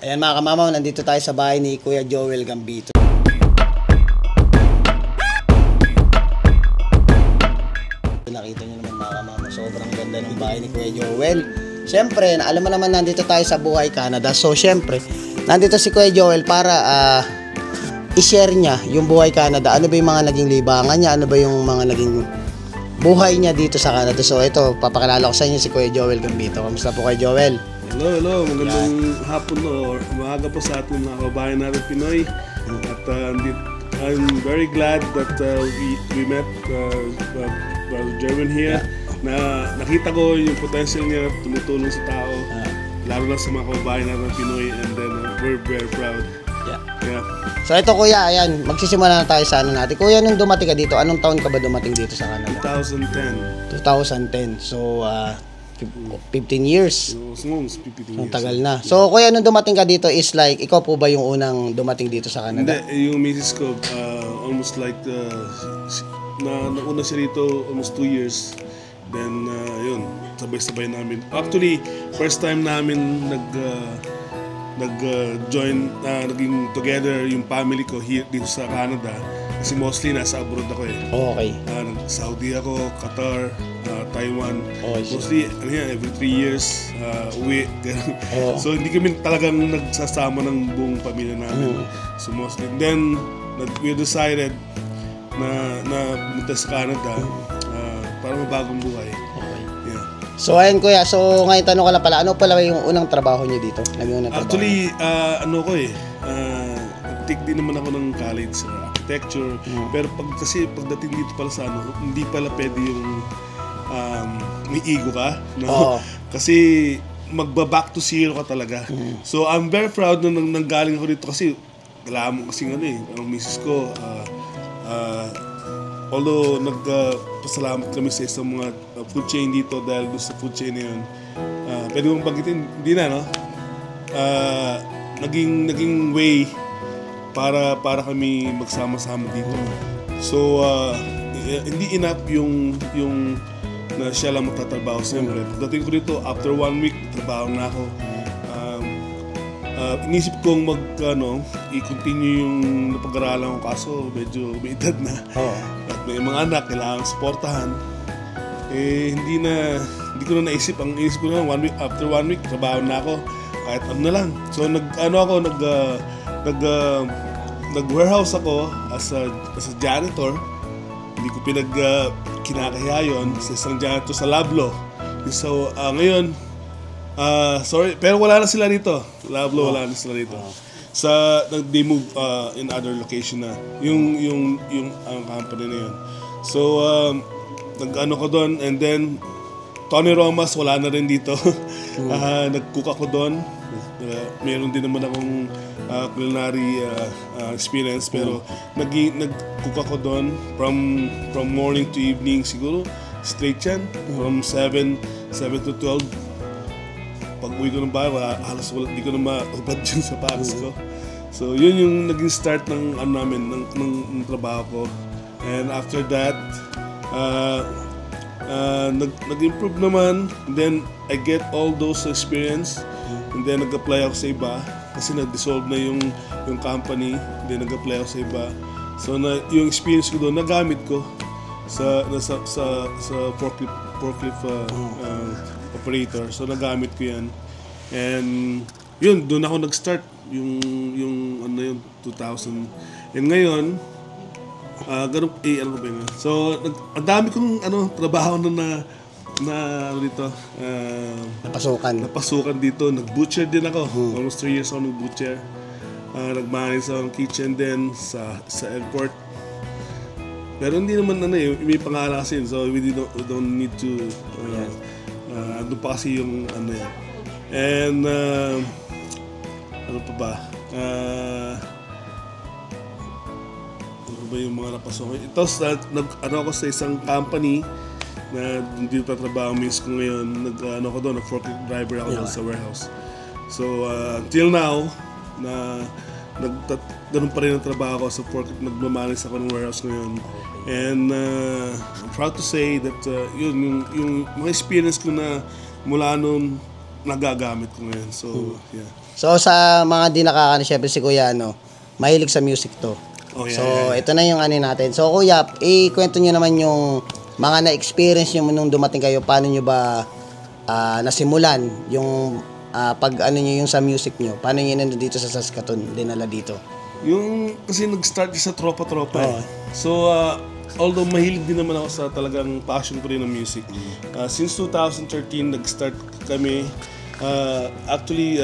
Ayan mga kamamaw, nandito tayo sa bahay ni Kuya Joel Gambito. Nakita nyo naman mga kamamaw, sobrang ganda ng bahay ni Kuya Joel. Siyempre, alam mo naman nandito tayo sa Buhay Canada. So siyempre, nandito si Kuya Joel para i-share niya yung Buhay Canada. Ano ba yung mga naging libangan niya? Ano ba yung mga naging buhay niya dito sa Canada? So ito, papakilala ko sa inyo si Kuya Joel Gambito. Kamusta po Kuya Joel? Hello, magandang hapon o umaga po sa ating mga kabayan natin Pinoy. At I'm very glad that we met Brother Jerwin here. Na nakita ko yung potential niya tumutulong sa tao, lalo na sa mga kabayan natin Pinoy, and then we're very proud. Yeah. So ito Kuya, ayan, magsisimula na tayo sa ano natin. Kuya, nung dumating ka dito, anong taon ka ba dumating dito sa Canada? 2010. 2010. So 15 years. Almost 15 years. Ang tagal na. So Kuya, nung dumating ka dito is like, ikaw po ba yung unang dumating dito sa Canada? Hindi, yung misis ko, almost like, nauna siya dito almost 2 years. Then, yun, sabay-sabay namin. Actually, first time namin nag-join, naging together yung family ko here dito sa Canada. Kasi mostly nasa abroad ako eh. Okay. Saudi ako, Qatar, Taiwan. Oh, mostly, every 3 years, uwi. So, hindi kami talagang nagsasama ng buong pamilya namin. So, mostly. Then, we decided na pumunta sa Canada para mabagong buhay. Okay. Yeah. So ayun Kuya, so ngayon tanong ka lang pala, ano pala yung unang trabaho niyo dito? Actually, nag-take din naman ako ng college sa architecture. Pero pagdating dito pala sa hindi pala pwede yung may ego ka. No? Kasi magba-back to zero ka talaga. So I'm very proud na nanggaling ako dito kasi alam mo kasi ang misis ko, although nagpasalamat kami sa isang mga food chain dito dahil doon sa food chain na yun, pwede mong bagitin, hindi na, no? Naging way para kami magsama-sama dito. So, hindi enough yung na siya lang magtatrabaho siyempre. Pagdating ko dito, after 1 week, trabaho na ako. Inisip kong i-continue yung napag-aralan ko kaso medyo may edad na. At may mga anak, kailangan supportahan. Hindi ko na naisip. Ang inisip ko na, after 1 week, trabaho na ako. Kahit ano na lang. So, nag-warehouse ako as a janitor. Hindi ko kinakahiya yun sa isang janitor sa Lablo. So, ngayon, sorry, pero wala na sila dito. Lablo, wala na sila dito. They move in other location na. Yung company na yun. So, nag-ano ko doon, and then Tony Romas, wala na rin dito. Nag-cook ako doon. Meron din naman akong culinary experience, pero nag-cook ako doon from morning to evening siguro. Straight yan. From 7 to 12. Pag uwi ko ng bahay, halos hindi ko na maubad yun sa pares ko. So, yun yung naging start ng trabaho ko. And after that, nag-improve naman. And then, I get all those experience. And then, nag-apply ako sa iba. Kasi nag-dissolve na yung company. And then, nag-apply ako sa iba. So, yung experience ko doon, nagamit ko sa forklift operator. So nagamit ko 'yan. And yun, doon ako nag-start yung 2000. And ngayon, ano ba yun? So ang dami kong trabaho na dito. Napasukan dito. Nag-butcher din ako. Almost 3 years ako nag-butcher. Nag-manage ako ng kitchen din sa airport. Pero hindi naman may pangalan kasi yun. So we don't need to doon pa kasi yung yan. And ano pa ba? Ano ba yung mga napasok? Ito, ako sa isang company na dito tatrabaho miss ko ngayon. Ako doon, forklift driver ako doon sa warehouse. So until now, ganun pa rin ang trabaho ko sa forklift. Nagmamanis ako ng warehouse ngayon. And I'm proud to say that yung mga experience ko na mula noon nagagamit ko ngayon. So, yeah. So sa mga di nakakano, syempre si Kuya mahilig sa music to. Oh, yeah, So yeah. ito na yung ano natin. So Kuya, ikwento niyo naman yung mga na-experience niyo nung dumating kayo. Paano niyo ba nasimulan yung pag ano niyo yung sa music niyo? Paano niyo nandito sa Saskatoon dinala dito? Yung kasi nag-start sa tropa-tropa Oo. So, although mahilig din naman ako sa talagang passion ko rin ng music. Since 2013, nag-start kami. Actually,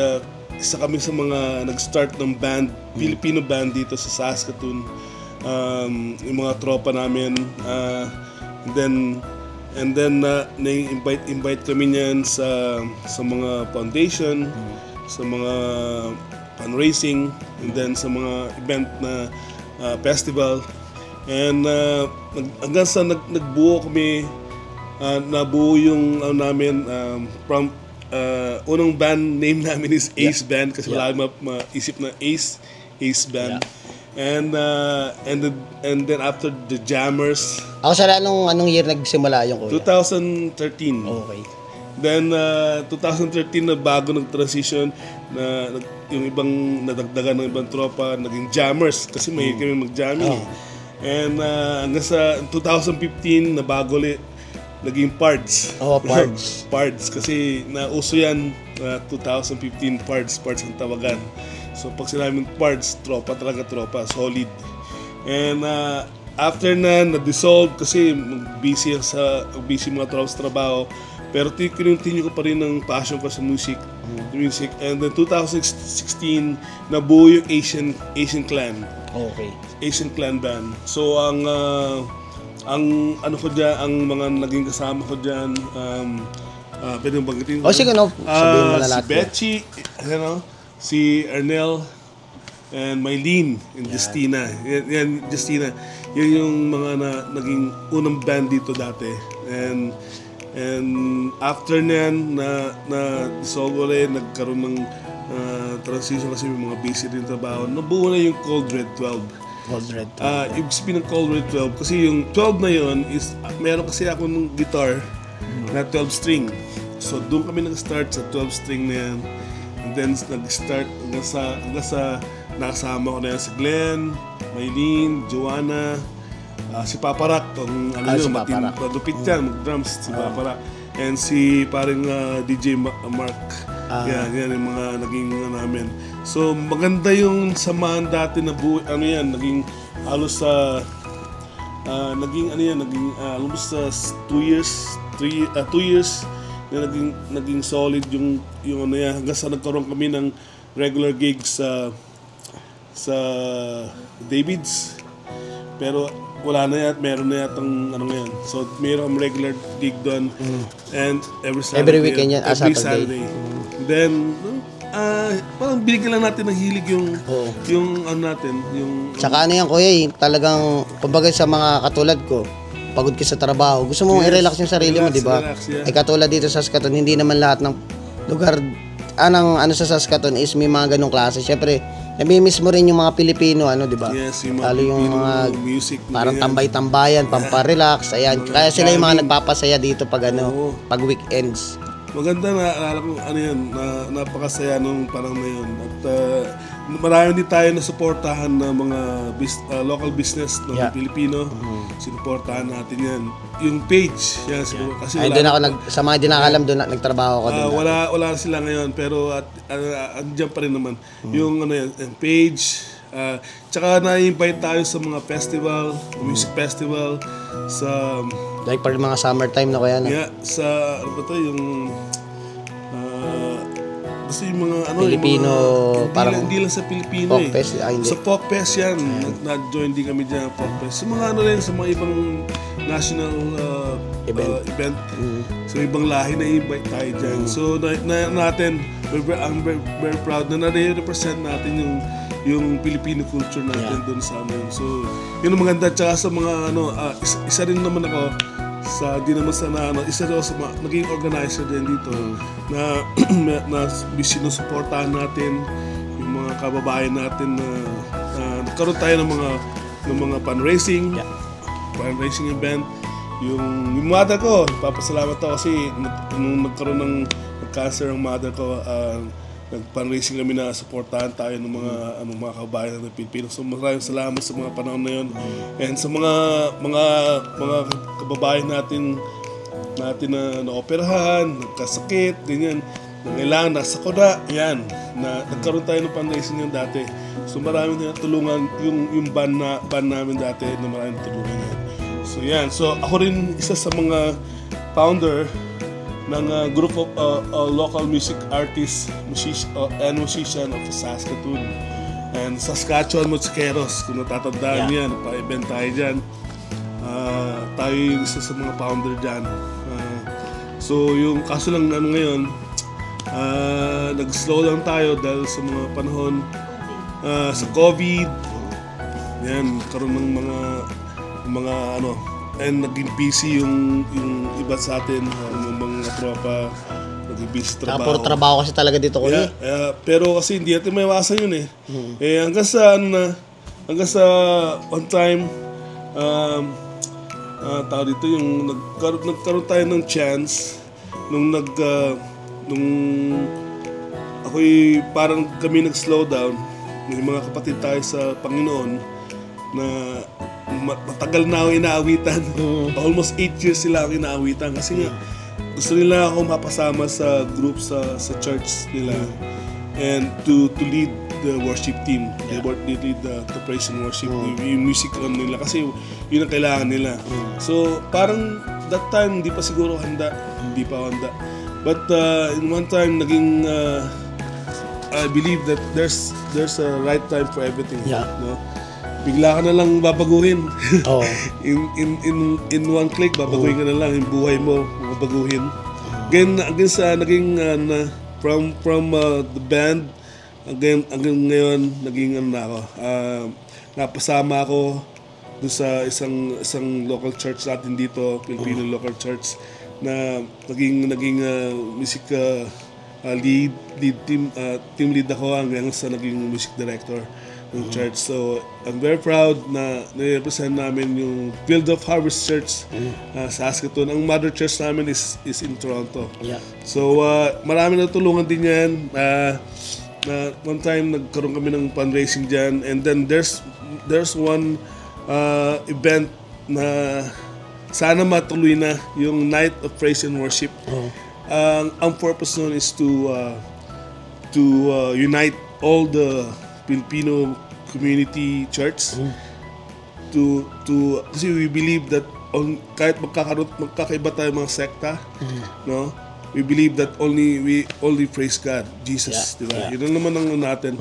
isa kami sa mga nag-start ng band, Filipino band dito sa Saskatoon. Yung mga tropa namin. And then na-invite kami niyan sa mga foundation, sa mga fundraising, and then sa mga event na festival. And hanggang sa nagbuo kami, nabuo yung namin from unang band name namin is Ace Band kasi wala akong maisip na Ace Band. And then after the Jammers, Ako sa anong year nagsimula yung Kuya? 2013. Okay. Then 2013 na bago nag-transition na yung ibang nadagdagan ng ibang tropa naging jammers kasi may kami mag-jamming. And hanggang sa 2015 na bago ulit naging Pards. Pards. Pards kasi nauso yan 2015 Pards ang tawagan. So pag sinabing Pards, tropa talaga, solid. And after na-dissolve kasi busy mga tropa sa trabaho. Pero continue ko pa rin ng passion ko sa music. And then 2016, nabuo yung Asian Clan. Okay. Asian Clan Band. So ang ano ko diyan, ang mga naging kasama ko diyan, pwede mo banggitin? Sige, sabihin mo na lahat. Si Betchy, si Ernel, and Mylene, and Justina. Yan, Justina. Yan yung mga naging unang band dito dati. And after nyan, na-dissolve ulit, nagkaroon ng transition kasi may mga busy din trabaho. Nabuo na yung Cold Red 12. Cold Red. Ibig sabihin ng Cold Red 12, kasi yung 12 na yun, is meron kasi ako ng guitar na 12 string. So doon kami nag-start sa 12 string na yan. And then nag-start hanggang sa nakasama ko na yan si Glenn, Mylene, Joanna, si Paparak, si Paparak. Lupit yan, mag-drums, si Paparak. And si parang DJ Mark. Yan yung mga naging namin. So maganda yung samahan dati na naging halos sa naging almost 2 years na naging solid yung hanggang sa nagkaroon kami ng regular gigs sa David's. Pero wala na meron na yatang ngayon. So, meron regular gig doon. And every weekend yan, every Saturday. Then, parang binigyan lang natin ng hilig yung natin. Tsaka yan Kuya, talagang, kumbaga sa mga katulad ko, pagod ka sa trabaho, gusto mo i-relax yung sarili mo, di ba? Ay katulad dito sa Saskatoon, hindi naman lahat ng lugar, sa Saskatoon is may mga ganong klase. Siyempre, namimiss mo rin yung mga Pilipino, di ba? Yes, yung mga lalo yung mga music. parang tambay-tambayan, pamparelax, ayan. Kaya sila yung mga nagpapasaya dito pag pag weekends. Maganda na, alala ko, napakasaya nung parang na yun. At marami din tayo na suportahan ng mga local business ng Pilipino. Sinuportahan natin yan. Yung page, yan siguro. Kasi doon ako, sa mga di nakakalam, doon nagtrabaho ako doon. Wala sila ngayon, pero andyan pa rin naman. Yung page, tsaka na-invite tayo sa mga festival, music festival, sa like para mga summertime na Kuya. Sa yung kasi yung mga Filipino, parang hindi lang sa Pilipino folk fest, sa folk fest yan, na-join din kami dyan folk fest. Sa mga sa mga ibang national event. So ibang lahi na invite tayo dyan. So natin, I'm very proud na na-represent natin yung Filipino culture natin doon sa amin. So yun ang maganda. Tsaka sa mga isa rin naman ako isa rin sa naging organizer din dito na sinusuportahan natin yung mga kababayan natin na nagkaroon tayo ng mga fundraising event. Yung mother ko, papasalamat ako kasi nung nagkaroon ng cancer ang mother ko, nag-fundraising kami na supportahan tayo ng mga kabayan ng Pilipino. So maraming salamat sa mga panahon na yun. And sa mga kababayan natin na naoperahan, nagkasakit, ganyan, nangailangan, nasa koda, yan, na nagkaroon tayo ng fundraising yun dati. So maraming natulungan yung band namin dati na maraming natulungan yan. So yan, so ako rin isa sa mga founder ng group of local music artists and musician of Saskatoon and Saskatchewan Musikeros. Kung natatandaan yan, pa-event tayo dyan. Tayo yung isa sa mga founder dyan. So yung kaso lang ngayon, nag-slow down tayo dahil sa mga panahon sa COVID. Yan, karoon ng mga and naging busy yung iba sa atin, yung mga tropa, naging busy trabaho. Puro trabaho kasi talaga dito ko pero kasi hindi natin maiwasan yun hanggang sa one time tao dito yung nagkaroon tayo ng chance nung ako'y parang kami nag-slow down, yung mga kapatid tayo sa Panginoon na matagal na ako inaawitan. Almost 8 years sila ako inaawitan kasi nga gusto nila ako mapasama sa group sa church nila and to lead the worship team. They lead the praise and worship, yung music nila kasi yun ang kailangan nila. So parang that time hindi pa siguro handa. But in one time naging I believe that there's a right time for everything. No? Bigla ka na lang babaguhin. in one click, babaguhin ka na lang. Yung buhay mo, babaguhin. Again sa naging from the band, hanggang ngayon, naging napasama ako doon sa isang local church natin dito, Filipino local church, na naging music team lead ako hanggang sa naging music director ng church. So, I'm very proud na nire-represent namin yung Field of Harvest Church sa Saskatoon. Ang mother church namin is in Toronto. So, marami na tulungan din yan. One time, nagkaroon kami ng fundraising dyan. And then, there's one event na sana matuloy na, yung Night of Praise and Worship. Ang purpose nun is to unite all the Filipino community church to kasi we believe that kahit magkakaiba tayo mga sekta, no, we believe that we only praise God, Jesus, diba? Yun naman ang natin.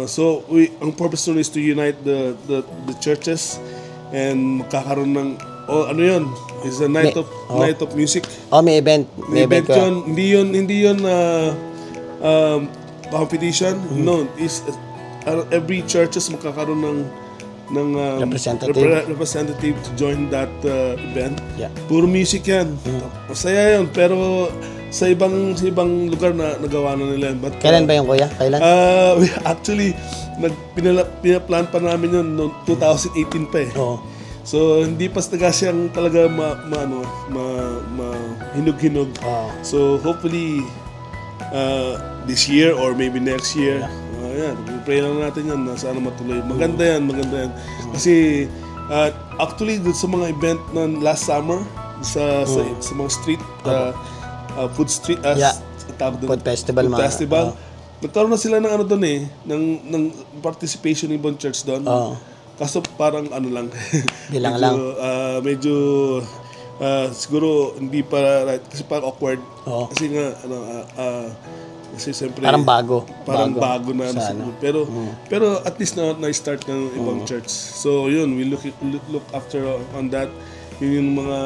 So ang purpose nun is to unite the churches and magkakaroon ng yun, is a night of music. May event. May event yun. Hindi yun competition. No, is every churches magkakaroon ng representative to join that event. Puro music yan. Masaya yun, pero sa ibang lugar na nagawa na nila. But, kailan ba yung kuya? Kailan? Actually, pinaplan pa namin yun noong 2018 pa eh. So hindi pa siyang talaga hinog-hinog. So hopefully this year or maybe next year, pray lang natin yan na sana matuloy. Maganda yan. Kasi actually dun sa mga event ng last summer sa mga street food street food festival, nagkaroon na sila ng doon ng participation ng ibang church doon. Kaso parang lang bilang lang medyo siguro hindi pa right kasi parang awkward kasi nga kasi siyempre parang bago na pero at least na-start ng ibang church. So yun, we look after on that. Yun yung mga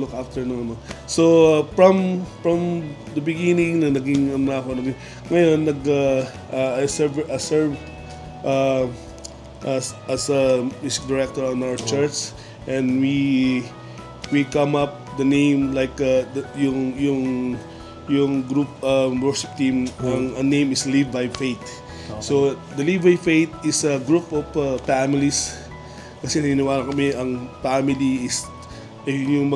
look after ng So from the beginning na naging ngayon I serve as a music director on our church, and we come up the name like yung group worship team, ang name is Live by Faith. So the Live by Faith is a group of families, kasi naniniwala kami ang family is yung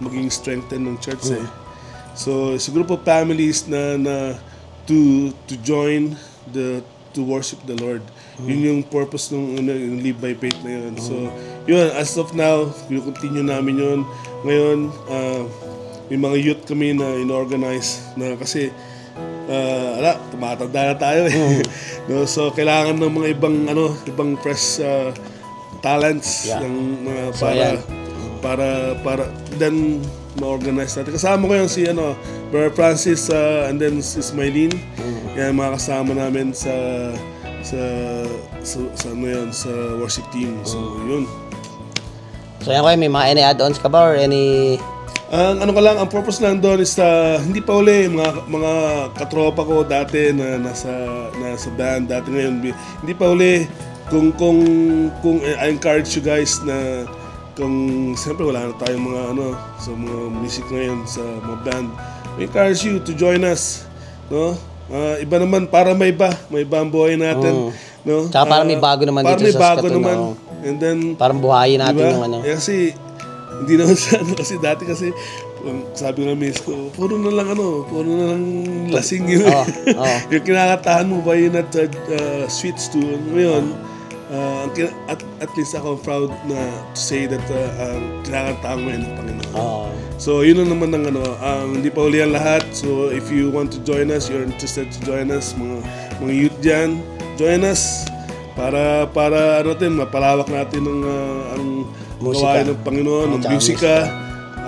maging strengthen ng church. So it's a group of families na to join to worship the Lord. Yun yung purpose ng yung Live by Faith na yun. So, yun, as of now, yung continue namin yun. Ngayon, may mga youth kami na inorganize na kasi tumatanda na tayo eh. No, so, kailangan ng mga ibang fresh talents ng mga para then ma-organize natin. Kasama ko yung si Brother Francis and then si Smilene. Yan mga kasama namin sa worship team. So yun. So yan, may mga any add-ons ka ba or any ang ang purpose lang doon is hindi pa uli mga katropa ko dati na nasa band dati ngayon hindi pa uli kung I encourage you guys na kung siyempre wala na tayong mga sa mga music ngayon sa mga band, I encourage you to join us, no? Iba naman para may iba ang buhay natin, no? Tsaka para may bago naman dito sa Saskatoon, no? And then parang buhayin natin diba? yung kasi hindi naman kasi dati kasi sabi ng miss ko, puro na lang lasing yun. Yung kinakatahan mo ba yun at switch to ngayon, at least ako proud na to say that kinakantaan mo yun ng Panginoon. So yun na naman ng hindi pa uli ang lahat. So if you want to join us, you're interested to join us, mga youth dyan, join us para mapalawak natin ang gawain ng Panginoon, ng musika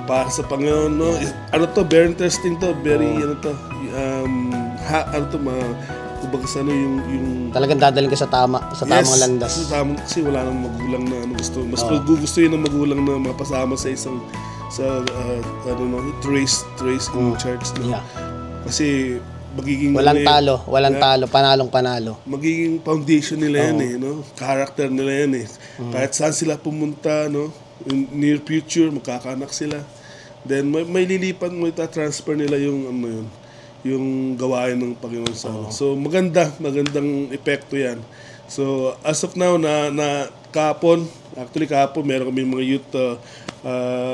para sa Panginoon, no? Very interesting to, very kumbaga sa yung talagang dadalhin ka sa tamang landas. Kasi wala nang magulang na gusto. Mas gugustuhin ng magulang na mapasama sa isang trace in church. No? Yeah. Kasi magiging walang talo, panalong-panalo. Magiging foundation nila yan no? Character nila yan Kahit saan sila pumunta, no? In near future, magkakaanak sila. Then may lilipan mo, transfer nila yung gawain ng Panginoon sa So magandang epekto yan. So as of now na kahapon meron kami mga youth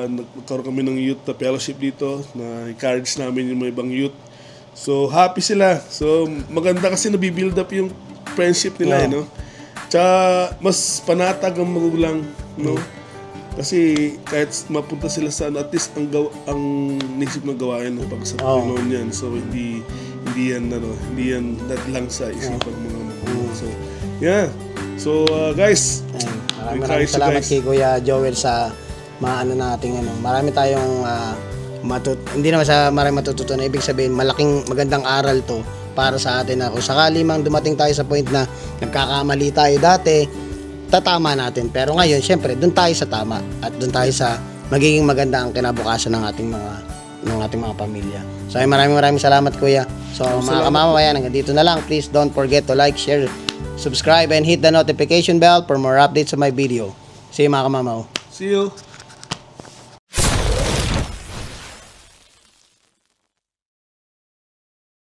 nagkaroon kami ng youth fellowship dito na encourage namin yung mga ibang youth. So happy sila. So maganda kasi nabibuild up yung friendship nila no. Tsaka mas panatag ang magulang no. Kasi kahit mapunta sila sa at least ang nisip na gawain ng pagsasabi yan. So hindi yan that lang sa isipan ng mga magulang. So yeah. So guys, maraming salamat kay Kuya Joel sa nating marami tayong hindi naman sa marami matututunan. Ibig sabihin magandang aral to para sa atin na kung sakali mang dumating tayo sa point na nagkakamali tayo dati, tatama natin. Pero ngayon, syempre, doon tayo sa tama at doon tayo sa magiging maganda ang kinabukasan ng ating mga pamilya. So, maraming salamat, Kuya. So, mga kamamayan, hanggang dito na lang. Please don't forget to like, share, subscribe, and hit the notification bell for more updates on my video. See you, mga kamamaw. See you.